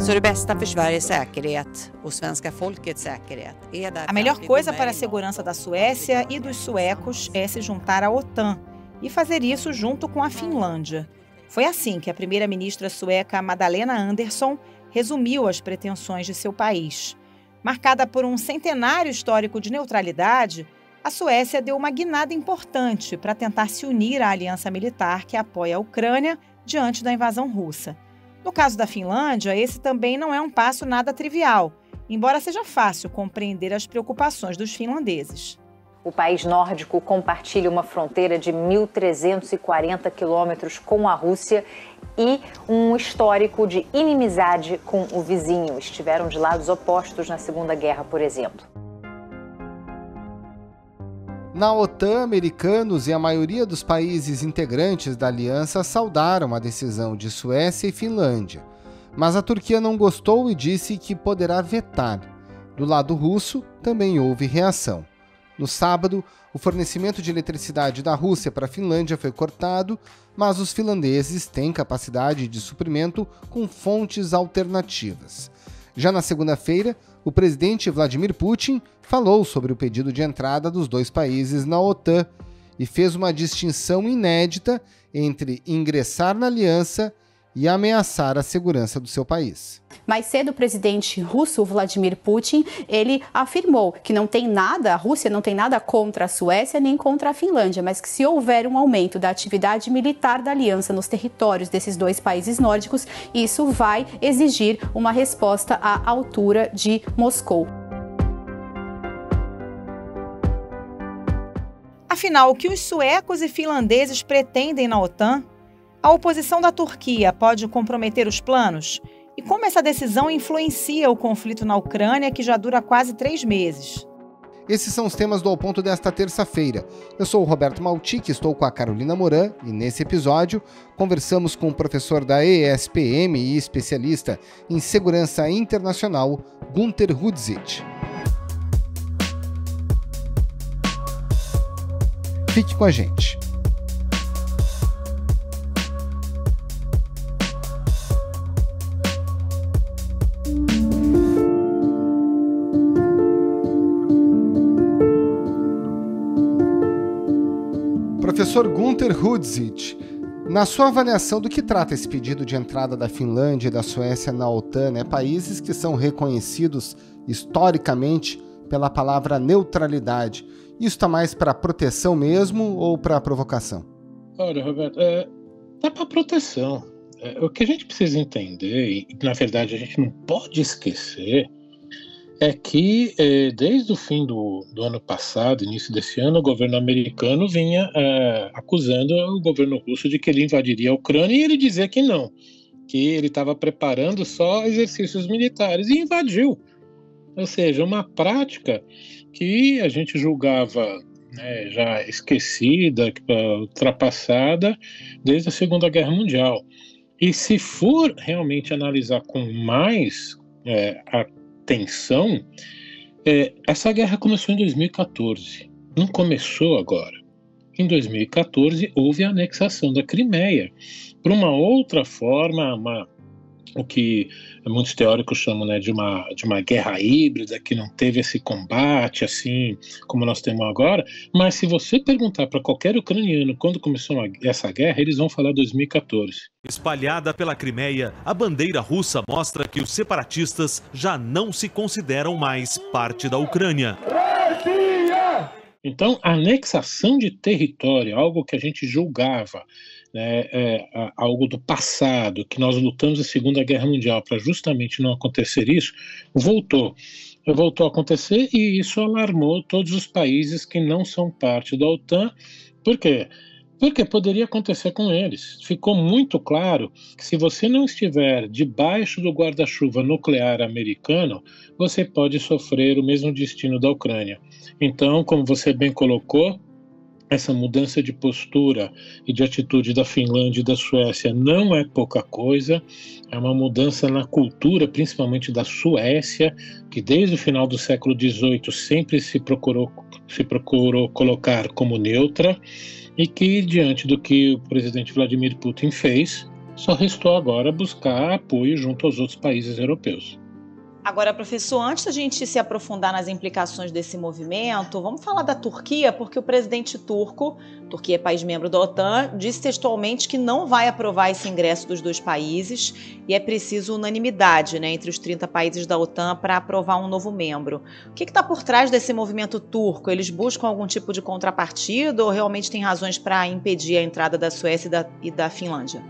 Så det bästa för Sveriges säkerhet och svenska folkets säkerhet är därför A melhor coisa para a segurança da Suécia e dos suecos é se juntar à OTAN e fazer isso junto com a Finlândia. Foi assim que a primeira-ministra sueca Magdalena Andersson resumiu as pretensões de seu país. Marcada por um centenário histórico de neutralidade, a Suécia deu uma guinada importante para tentar se unir à aliança militar que apoia a Ucrânia diante da invasão russa. No caso da Finlândia, esse também não é um passo nada trivial, embora seja fácil compreender as preocupações dos finlandeses. O país nórdico compartilha uma fronteira de 1.340 quilômetros com a Rússia e um histórico de inimizade com o vizinho. Estiveram de lados opostos na Segunda Guerra, por exemplo. Na OTAN, americanos e a maioria dos países integrantes da aliança saudaram a decisão de Suécia e Finlândia. Mas a Turquia não gostou e disse que poderá vetar. Do lado russo, também houve reação. No sábado, o fornecimento de eletricidade da Rússia para a Finlândia foi cortado, mas os finlandeses têm capacidade de suprimento com fontes alternativas. Já na segunda-feira, o presidente Vladimir Putin falou sobre o pedido de entrada dos dois países na OTAN e fez uma distinção inédita entre ingressar na aliança e ameaçar a segurança do seu país. Mais cedo, o presidente russo Vladimir Putin, ele afirmou que a Rússia não tem nada contra a Suécia nem contra a Finlândia, mas que se houver um aumento da atividade militar da aliança nos territórios desses dois países nórdicos, isso vai exigir uma resposta à altura de Moscou. Afinal, o que os suecos e finlandeses pretendem na OTAN? A oposição da Turquia pode comprometer os planos? E como essa decisão influencia o conflito na Ucrânia, que já dura quase 3 meses? Esses são os temas do Ao Ponto desta terça-feira. Eu sou o Roberto Maltic, estou com a Carolina Moran e nesse episódio conversamos com o professor da ESPM e especialista em segurança internacional, Günter Hudzic. Fique com a gente. Professor Günter Hudzic, na sua avaliação, do que trata esse pedido de entrada da Finlândia e da Suécia na OTAN, países que são reconhecidos historicamente pela palavra neutralidade? Isso está mais para proteção mesmo ou para provocação? Olha, Roberto, tá para proteção. O que a gente precisa entender, e na verdade a gente não pode esquecer, é que desde o fim do ano passado, início desse ano, o governo americano vinha acusando o governo russo de que ele invadiria a Ucrânia e ele dizia que não, que ele estava preparando só exercícios militares e invadiu. Ou seja, uma prática que a gente julgava já esquecida, ultrapassada desde a Segunda Guerra Mundial. E se for realmente analisar com mais atenção, essa guerra começou em 2014, não começou agora. Em 2014 houve a anexação da Crimeia, por uma outra forma, o que muitos teóricos chamam de uma guerra híbrida, que não teve esse combate assim como nós temos agora. Mas se você perguntar para qualquer ucraniano quando começou essa guerra, eles vão falar 2014. Espalhada pela Crimeia, a bandeira russa mostra que os separatistas já não se consideram mais parte da Ucrânia. Então, a anexação de território, algo que a gente julgava, algo do passado, que nós lutamos a Segunda Guerra Mundial para justamente não acontecer isso, voltou a acontecer, e isso alarmou todos os países que não são parte da OTAN. Por quê? Porque poderia acontecer com eles. Ficou muito claro que se você não estiver debaixo do guarda-chuva nuclear americano, você pode sofrer o mesmo destino da Ucrânia. Então, como você bem colocou, essa mudança de postura e de atitude da Finlândia e da Suécia não é pouca coisa. É uma mudança na cultura, principalmente da Suécia, que desde o final do século XVIII sempre se procurou colocar como neutra, e que, diante do que o presidente Vladimir Putin fez, Só restou agora buscar apoio junto aos outros países europeus. Agora, professor, antes da gente se aprofundar nas implicações desse movimento, vamos falar da Turquia, porque o presidente turco, Turquia é país membro da OTAN, disse textualmente que não vai aprovar esse ingresso dos dois países e é preciso unanimidade, né, entre os 30 países da OTAN para aprovar um novo membro. O que está por trás desse movimento turco? Eles buscam algum tipo de contrapartida ou realmente tem razões para impedir a entrada da Suécia e da Finlândia?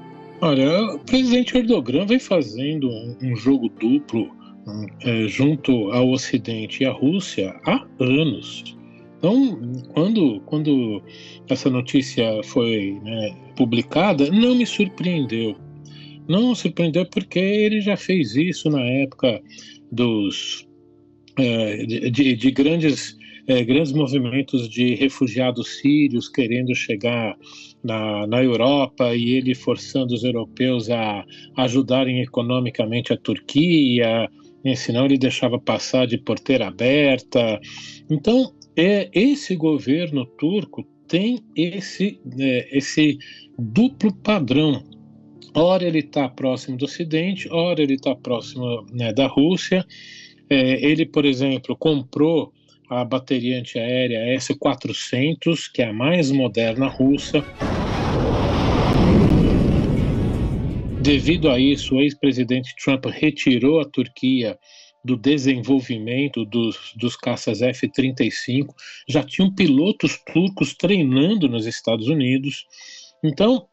Olha, o presidente Erdogan vem fazendo um jogo duplo junto ao Ocidente e à Rússia há anos. Então, quando essa notícia foi, publicada, não me surpreendeu. Não me surpreendeu porque ele já fez isso na época de grandes movimentos de refugiados sírios querendo chegar na Europa e ele forçando os europeus a ajudarem economicamente a Turquia, senão ele deixava passar de porteira aberta. Então, esse governo turco tem esse duplo padrão. Ora ele está próximo do Ocidente, ora ele está próximo da Rússia. Ele, por exemplo, comprou a bateria antiaérea S-400, que é a mais moderna russa. Devido a isso, o ex-presidente Trump retirou a Turquia do desenvolvimento dos caças F-35. Já tinham pilotos turcos treinando nos Estados Unidos. Então,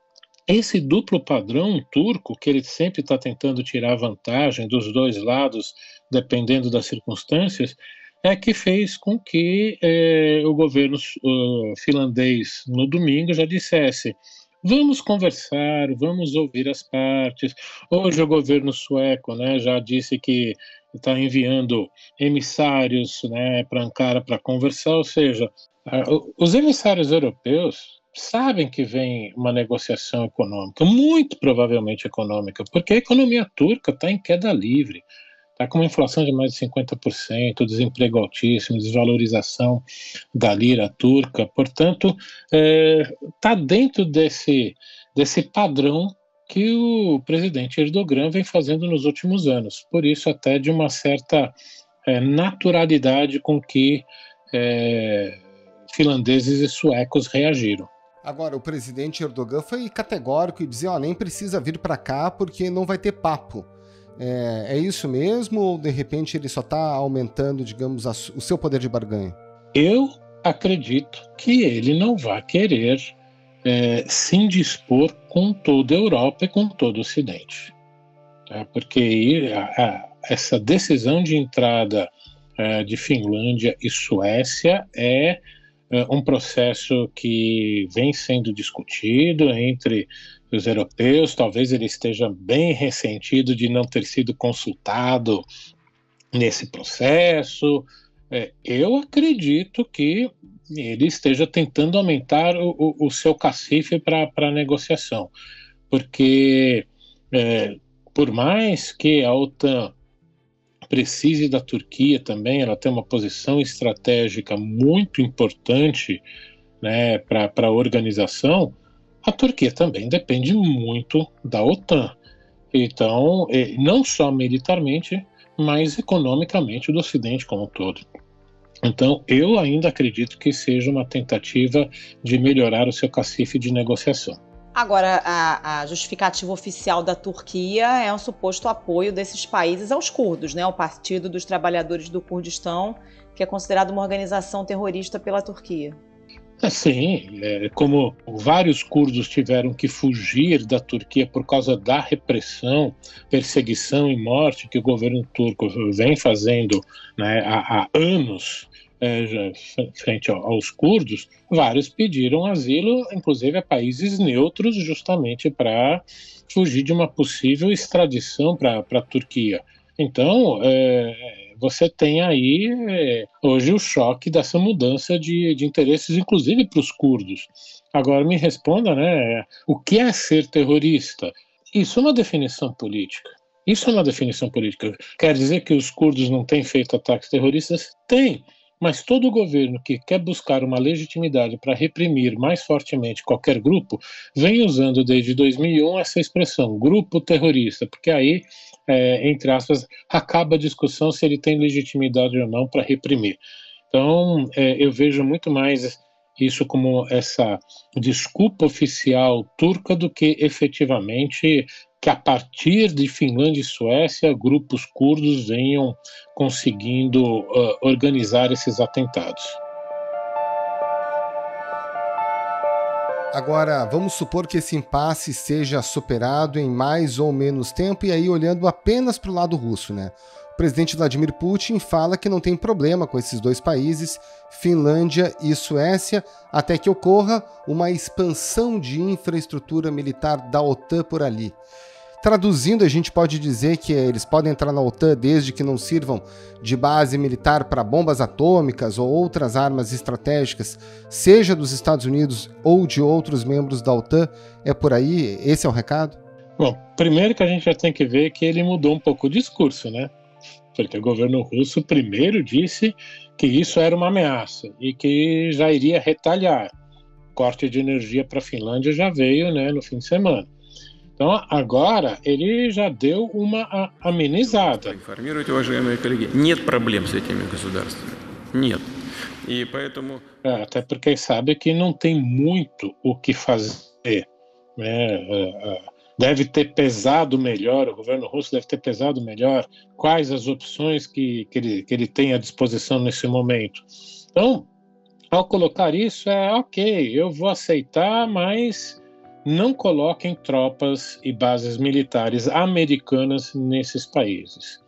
esse duplo padrão turco, que ele sempre está tentando tirar vantagem dos dois lados, dependendo das circunstâncias, é que fez com que o governo finlandês, no domingo, já dissesse: vamos conversar, vamos ouvir as partes. Hoje o governo sueco já disse que está enviando emissários para Ankara para conversar, ou seja, os emissários europeus sabem que vem uma negociação econômica, muito provavelmente econômica, porque a economia turca está em queda livre. Está com uma inflação de mais de 50%, desemprego altíssimo, desvalorização da lira turca. Portanto, está dentro desse padrão que o presidente Erdogan vem fazendo nos últimos anos. Por isso, até de uma certa naturalidade com que finlandeses e suecos reagiram. Agora, o presidente Erdogan foi categórico e dizia: nem precisa vir para cá porque não vai ter papo. É isso mesmo ou de repente ele só está aumentando, digamos, o seu poder de barganha? Eu acredito que ele não vai querer se indispor com toda a Europa e com todo o Ocidente. Tá? Porque essa decisão de entrada de Finlândia e Suécia é um processo que vem sendo discutido entre os europeus. Talvez ele esteja bem ressentido de não ter sido consultado nesse processo. Eu acredito que ele esteja tentando aumentar o seu cacife para a negociação, porque por mais que a OTAN precise da Turquia também, ela tem uma posição estratégica muito importante para a organização, a Turquia também depende muito da OTAN. Então, não só militarmente, mas economicamente do Ocidente como um todo. Então, eu ainda acredito que seja uma tentativa de melhorar o seu cacife de negociação. Agora, a justificativa oficial da Turquia é um suposto apoio desses países aos curdos, o Partido dos Trabalhadores do Kurdistão, que é considerado uma organização terrorista pela Turquia. Sim, como vários curdos tiveram que fugir da Turquia por causa da repressão, perseguição e morte que o governo turco vem fazendo há anos frente aos curdos, vários pediram asilo, inclusive a países neutros, justamente para fugir de uma possível extradição para a Turquia. Então, você tem aí hoje o choque dessa mudança de interesses, inclusive para os curdos. Agora me responda, o que é ser terrorista? Isso é uma definição política. Quer dizer que os curdos não têm feito ataques terroristas? Tem. Mas todo governo que quer buscar uma legitimidade para reprimir mais fortemente qualquer grupo vem usando desde 2001 essa expressão, grupo terrorista, porque aí, entre aspas, acaba a discussão se ele tem legitimidade ou não para reprimir. Então, eu vejo muito mais isso como essa desculpa oficial turca do que efetivamente que a partir de Finlândia e Suécia, grupos curdos venham conseguindo organizar esses atentados. Agora, vamos supor que esse impasse seja superado em mais ou menos tempo, e aí olhando apenas para o lado russo, né? O presidente Vladimir Putin fala que não tem problema com esses dois países, Finlândia e Suécia, até que ocorra uma expansão de infraestrutura militar da OTAN por ali. Traduzindo, a gente pode dizer que eles podem entrar na OTAN desde que não sirvam de base militar para bombas atômicas ou outras armas estratégicas, seja dos Estados Unidos ou de outros membros da OTAN. É por aí? Esse é o recado? Bom, primeiro que a gente já tem que ver que ele mudou um pouco o discurso, né? Porque o governo russo primeiro disse que isso era uma ameaça e que já iria retaliar. O corte de energia para a Finlândia já veio, né, no fim de semana. Então, agora, ele já deu uma amenizada. Até porque sabe que não tem muito o que fazer, né? Deve ter pesado melhor, o governo russo deve ter pesado melhor quais as opções que ele tem à disposição nesse momento. Então, ao colocar isso, ok, eu vou aceitar, mas não coloquem tropas e bases militares americanas nesses países.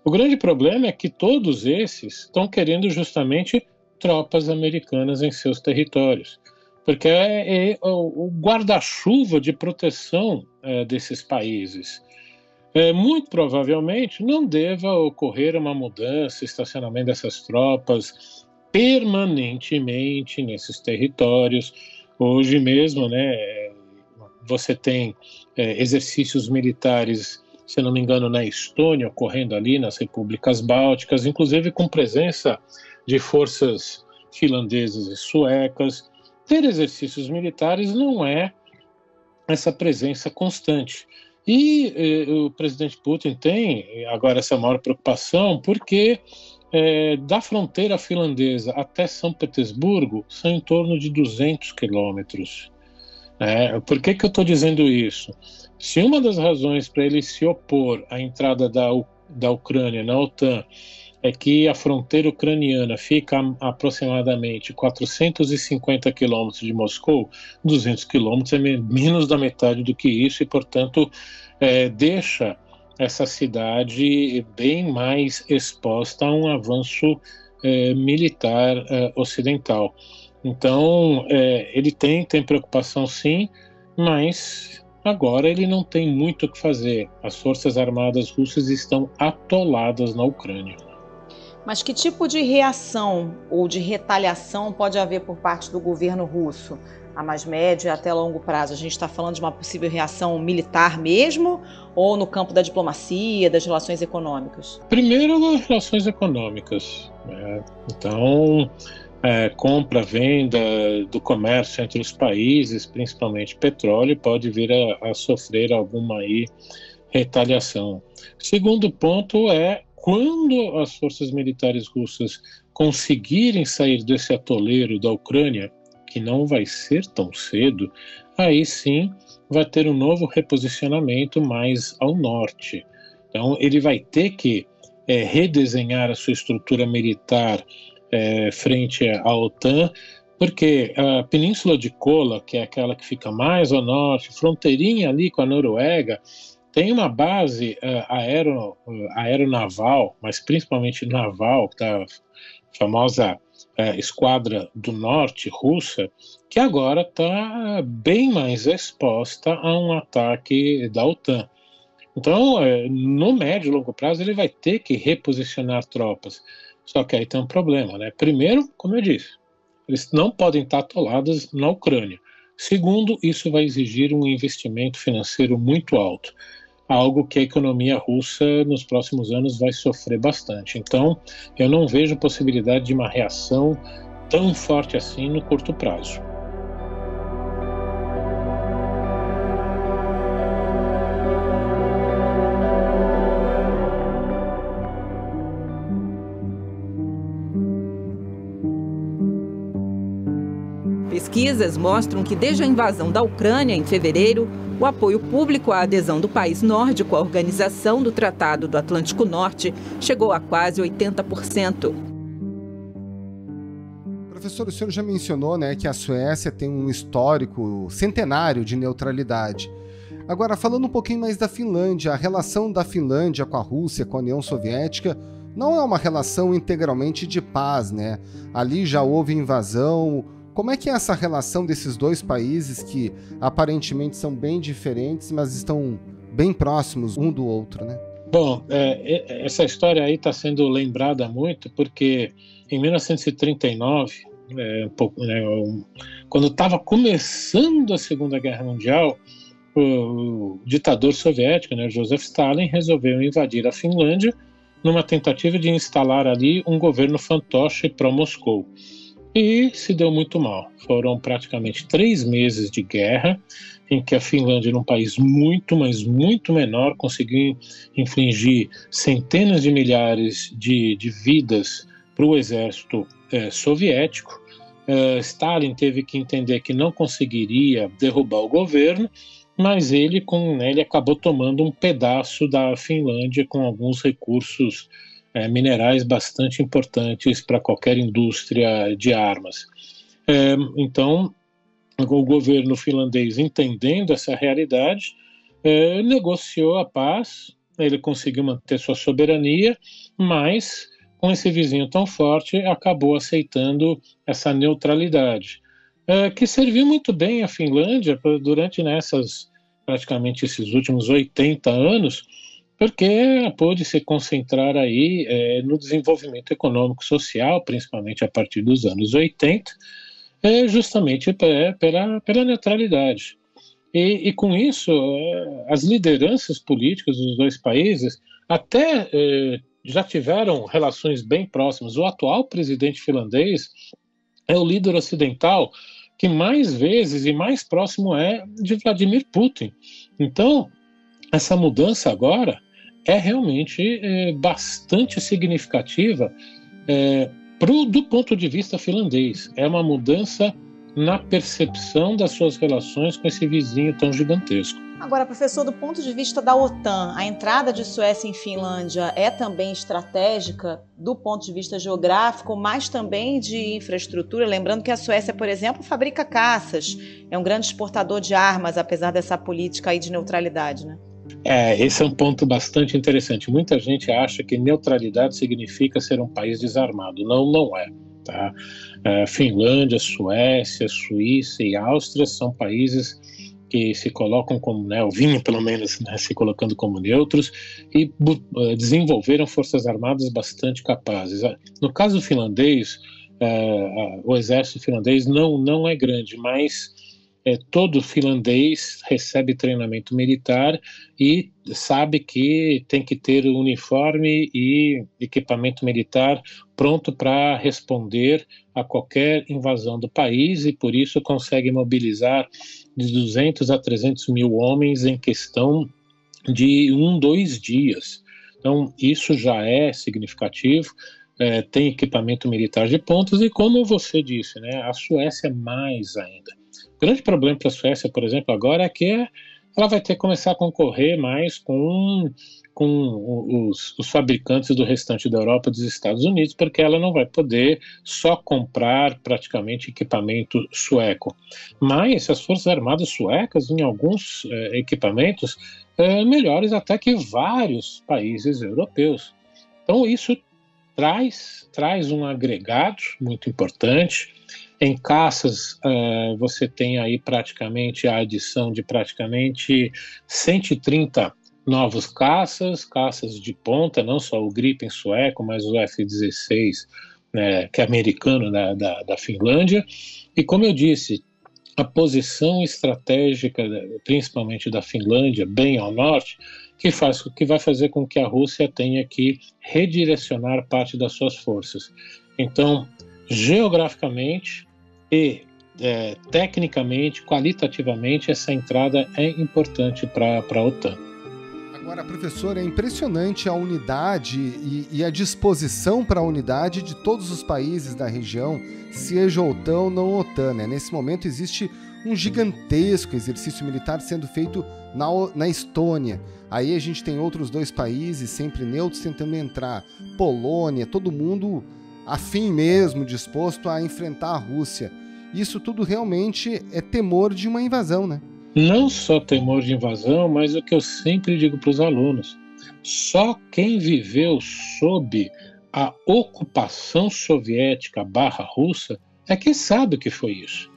O grande problema é que todos esses estão querendo justamente tropas americanas em seus territórios, porque é o guarda-chuva de proteção desses países. Muito provavelmente não deva ocorrer uma mudança, estacionamento dessas tropas permanentemente nesses territórios. Hoje mesmo, né, você tem exercícios militares, se não me engano, na Estônia, ocorrendo ali nas repúblicas bálticas, inclusive com presença de forças finlandesas e suecas. Ter exercícios militares não é essa presença constante. E o presidente Putin tem agora essa maior preocupação porque da fronteira finlandesa até São Petersburgo são em torno de 200 quilômetros. Por que eu estou dizendo isso? Se uma das razões para ele se opor à entrada da Ucrânia na OTAN é que a fronteira ucraniana fica a aproximadamente 450 quilômetros de Moscou, 200 quilômetros é menos da metade do que isso e, portanto, deixa essa cidade bem mais exposta a um avanço militar ocidental. Então, ele tem preocupação sim, mas agora ele não tem muito o que fazer. As forças armadas russas estão atoladas na Ucrânia. Mas que tipo de reação ou de retaliação pode haver por parte do governo russo? A mais médio e até longo prazo? A gente está falando de uma possível reação militar mesmo ou no campo da diplomacia, das relações econômicas? Primeiro, as relações econômicas, né? Então, compra, venda do comércio entre os países, principalmente petróleo, pode vir a sofrer alguma retaliação. Segundo ponto quando as forças militares russas conseguirem sair desse atoleiro da Ucrânia, que não vai ser tão cedo, aí sim vai ter um novo reposicionamento mais ao norte. Então ele vai ter que redesenhar a sua estrutura militar frente à OTAN, porque a Península de Kola, que é aquela que fica mais ao norte, fronteirinha ali com a Noruega, tem uma base aeronaval, mas principalmente naval, a famosa Esquadra do Norte russa, que agora está bem mais exposta a um ataque da OTAN. Então, no médio e longo prazo, ele vai ter que reposicionar tropas. Só que aí tem um problema, né? Primeiro, como eu disse, eles não podem estar atolados na Ucrânia. Segundo, isso vai exigir um investimento financeiro muito alto. algo que a economia russa nos próximos anos vai sofrer bastante. Então, eu não vejo possibilidade de uma reação tão forte assim no curto prazo. Pesquisas mostram que desde a invasão da Ucrânia em fevereiro, o apoio público à adesão do país nórdico à Organização do Tratado do Atlântico Norte chegou a quase 80%. Professor, o senhor já mencionou, né, que a Suécia tem um histórico centenário de neutralidade. Agora, falando um pouquinho mais da Finlândia, a relação da Finlândia com a Rússia, com a União Soviética, não é uma relação integralmente de paz, né? Ali já houve invasão. Como é que é essa relação desses dois países que aparentemente são bem diferentes, mas estão bem próximos um do outro, né? Bom, essa história aí está sendo lembrada muito porque em 1939, quando estava começando a Segunda Guerra Mundial, o ditador soviético, né, Joseph Stalin, resolveu invadir a Finlândia numa tentativa de instalar ali um governo fantoche pró-Moscou. E se deu muito mal. Foram praticamente 3 meses de guerra, em que a Finlândia, num país muito, mas muito menor, conseguiu infligir centenas de milhares de vidas para o exército soviético. Stalin teve que entender que não conseguiria derrubar o governo, mas ele acabou tomando um pedaço da Finlândia com alguns recursos minerais bastante importantes para qualquer indústria de armas. Então, o governo finlandês, entendendo essa realidade, negociou a paz, ele conseguiu manter sua soberania, mas com esse vizinho tão forte, acabou aceitando essa neutralidade, que serviu muito bem à Finlândia durante praticamente esses últimos 80 anos, porque pôde se concentrar aí no desenvolvimento econômico-social, principalmente a partir dos anos 80, justamente pela neutralidade. E com isso, as lideranças políticas dos dois países até já tiveram relações bem próximas. O atual presidente finlandês é o líder ocidental que mais vezes e mais próximo é de Vladimir Putin. Então, essa mudança agora é realmente bastante significativa do ponto de vista finlandês. É uma mudança na percepção das suas relações com esse vizinho tão gigantesco. Agora, professor, do ponto de vista da OTAN, a entrada de Suécia em Finlândia é também estratégica do ponto de vista geográfico, mas também de infraestrutura? Lembrando que a Suécia, por exemplo, fabrica caças, é um grande exportador de armas, apesar dessa política aí de neutralidade, né? Esse é um ponto bastante interessante. Muita gente acha que neutralidade significa ser um país desarmado. Não, não é. Tá? Finlândia, Suécia, Suíça e Áustria são países que se colocam como, o vinho pelo menos, se colocando como neutros e desenvolveram forças armadas bastante capazes. No caso finlandês, o exército finlandês não é grande, mas todo finlandês recebe treinamento militar e sabe que tem que ter uniforme e equipamento militar pronto para responder a qualquer invasão do país, e por isso consegue mobilizar de 200 a 300 mil homens em questão de 2 dias. Então, isso já é significativo. Tem equipamento militar de pontas e, como você disse, a Suécia mais ainda. O grande problema para a Suécia, por exemplo, agora é que ela vai ter que começar a concorrer mais com os fabricantes do restante da Europa e dos Estados Unidos, porque ela não vai poder só comprar praticamente equipamento sueco. Mas as Forças Armadas suecas, em alguns equipamentos, melhores até que vários países europeus. Então isso traz um agregado muito importante. Em caças, você tem aí praticamente a adição de praticamente 130 novos caças de ponta, não só o Gripen sueco, mas o F-16, que é americano da Finlândia. E como eu disse, a posição estratégica, principalmente da Finlândia, bem ao norte, que vai fazer com que a Rússia tenha que redirecionar parte das suas forças. Então, geograficamente e tecnicamente, qualitativamente, essa entrada é importante para a OTAN. Agora, professor, é impressionante a unidade e a disposição para a unidade de todos os países da região, seja OTAN ou não OTAN, né? Nesse momento existe um gigantesco exercício militar sendo feito na Estônia. Aí a gente tem outros 2 países sempre neutros tentando entrar. Polônia, todo mundo afim mesmo, disposto a enfrentar a Rússia. Isso tudo realmente é temor de uma invasão, né? Não só temor de invasão, mas o que eu sempre digo para os alunos: só quem viveu sob a ocupação soviética /russa é que sabe o que foi isso.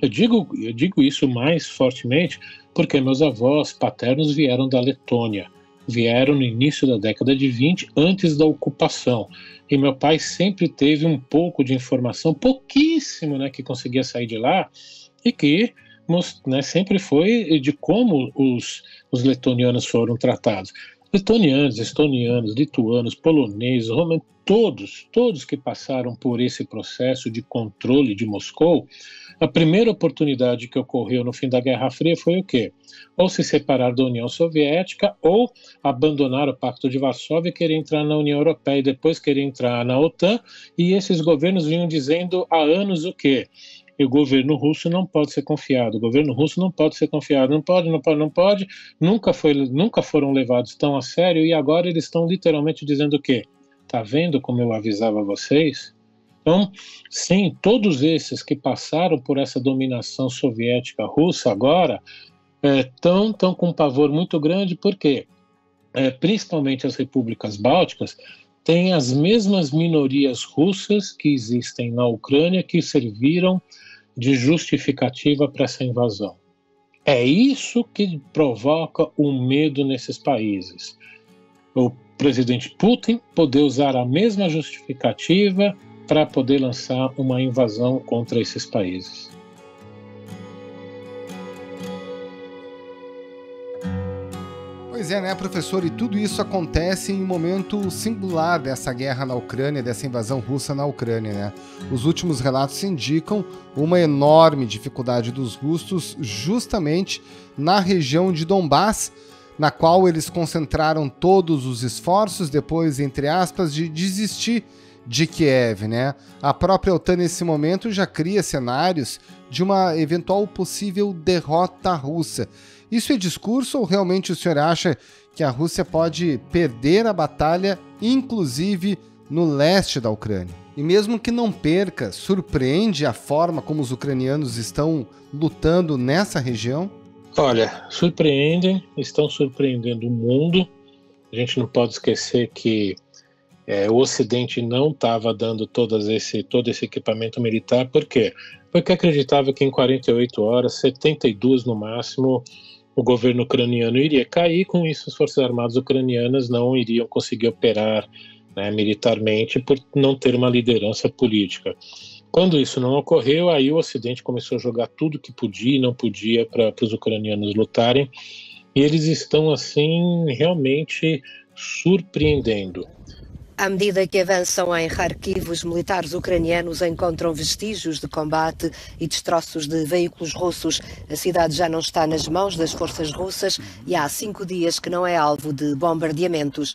Eu digo isso mais fortemente porque meus avós paternos vieram da Letônia, vieram no início da década de 20, antes da ocupação. E meu pai sempre teve um pouco de informação, pouquíssimo, né, que conseguia sair de lá, e que sempre foi de como os letonianos foram tratados. Letonianos, estonianos, lituanos, poloneses, romanos, todos que passaram por esse processo de controle de Moscou, a primeira oportunidade que ocorreu no fim da Guerra Fria foi o quê? Ou se separar da União Soviética, ou abandonar o Pacto de Varsóvia e querer entrar na União Europeia e depois querer entrar na OTAN, e esses governos vinham dizendo há anos o quê? E o governo russo não pode ser confiado, o governo russo não pode ser confiado, não pode, nunca foram levados tão a sério, e agora eles estão literalmente dizendo o quê? Tá vendo como eu avisava vocês? Então, sim, todos esses que passaram por essa dominação soviética russa agora estão com um pavor muito grande, porque principalmente as repúblicas bálticas têm as mesmas minorias russas que existem na Ucrânia, que serviram de justificativa para essa invasão. É isso que provoca o medo nesses países. O presidente Putin poder usar a mesma justificativa para poder lançar uma invasão contra esses países. Pois é, né, professor? E tudo isso acontece em um momento singular dessa guerra na Ucrânia, dessa invasão russa na Ucrânia, né? Os últimos relatos indicam uma enorme dificuldade dos russos justamente na região de Donbass, na qual eles concentraram todos os esforços depois, entre aspas, de desistir de Kiev, né? A própria OTAN nesse momento já cria cenários de uma eventual possível derrota russa. Isso é discurso ou realmente o senhor acha que a Rússia pode perder a batalha, inclusive no leste da Ucrânia? E mesmo que não perca, surpreende a forma como os ucranianos estão lutando nessa região? Olha, estão surpreendendo o mundo. A gente não pode esquecer que o Ocidente não estava dando todo esse equipamento militar. Por quê? Porque acreditava que em 48 horas, 72 no máximo, o governo ucraniano iria cair. Com isso, as forças armadas ucranianas não iriam conseguir operar, né, militarmente, por não ter uma liderança política. Quando isso não ocorreu, aí o Ocidente começou a jogar tudo que podia e não podia para os ucranianos lutarem, e eles estão, assim, realmente surpreendendo. À medida que avançam em Kharkiv, os militares ucranianos encontram vestígios de combate e destroços de veículos russos. A cidade já não está nas mãos das forças russas e há 5 dias que não é alvo de bombardeamentos.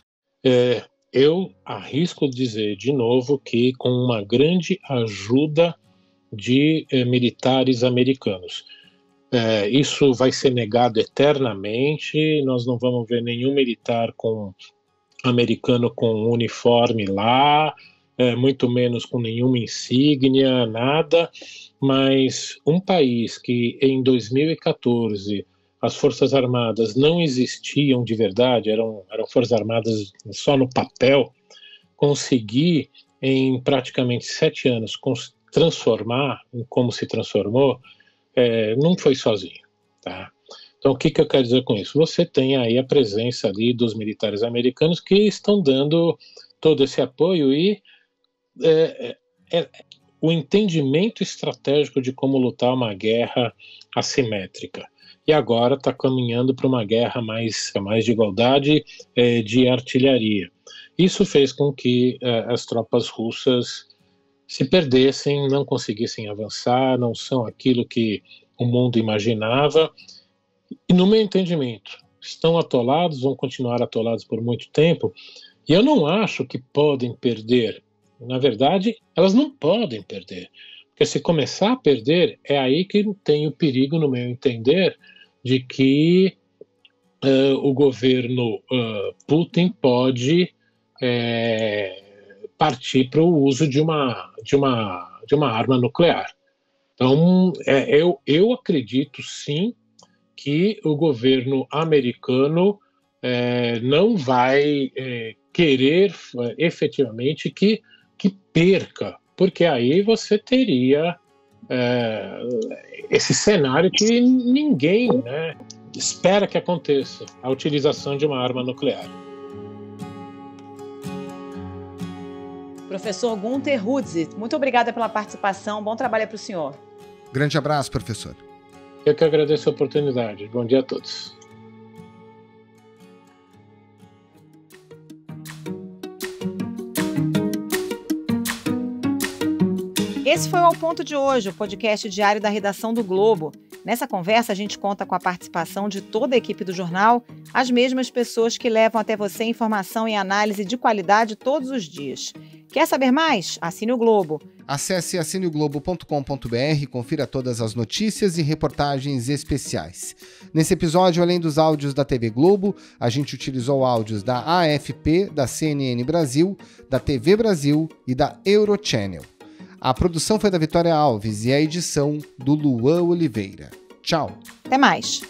Eu arrisco dizer de novo que com uma grande ajuda de militares americanos. Isso vai ser negado eternamente, nós não vamos ver nenhum militar americano com uniforme lá, muito menos com nenhuma insígnia, nada, mas um país que em 2014 as Forças Armadas não existiam de verdade, eram Forças Armadas só no papel, conseguir em praticamente 7 anos transformar em como se transformou, não foi sozinho, tá? Então, o que eu quero dizer com isso? Você tem aí a presença ali dos militares americanos que estão dando todo esse apoio e o entendimento estratégico de como lutar uma guerra assimétrica. e agora está caminhando para uma guerra mais de igualdade de artilharia. Isso fez com que as tropas russas se perdessem, não conseguissem avançar, não são aquilo que o mundo imaginava. E no meu entendimento, estão atolados, vão continuar atolados por muito tempo, e eu não acho que podem perder. Na verdade, elas não podem perder, porque se começar a perder, é aí que tem o perigo, no meu entender, de que o governo Putin pode partir para o uso de uma arma nuclear. Então, eu acredito sim que o governo americano não vai querer efetivamente que perca, porque aí você teria esse cenário que ninguém, né, espera que aconteça, a utilização de uma arma nuclear. Professor Gunter Rudze, muito obrigada pela participação, bom trabalho para o senhor. Grande abraço, professor. Eu que agradeço a oportunidade. Bom dia a todos. Esse foi o Ao Ponto de hoje, o podcast diário da redação do Globo. Nessa conversa, a gente conta com a participação de toda a equipe do jornal, as mesmas pessoas que levam até você informação e análise de qualidade todos os dias. Quer saber mais? Assine o Globo. Acesse assineoglobo.com.br e confira todas as notícias e reportagens especiais. Nesse episódio, além dos áudios da TV Globo, a gente utilizou áudios da AFP, da CNN Brasil, da TV Brasil e da Eurochannel. A produção foi da Vitória Alves e a edição do Luan Oliveira. Tchau. Até mais.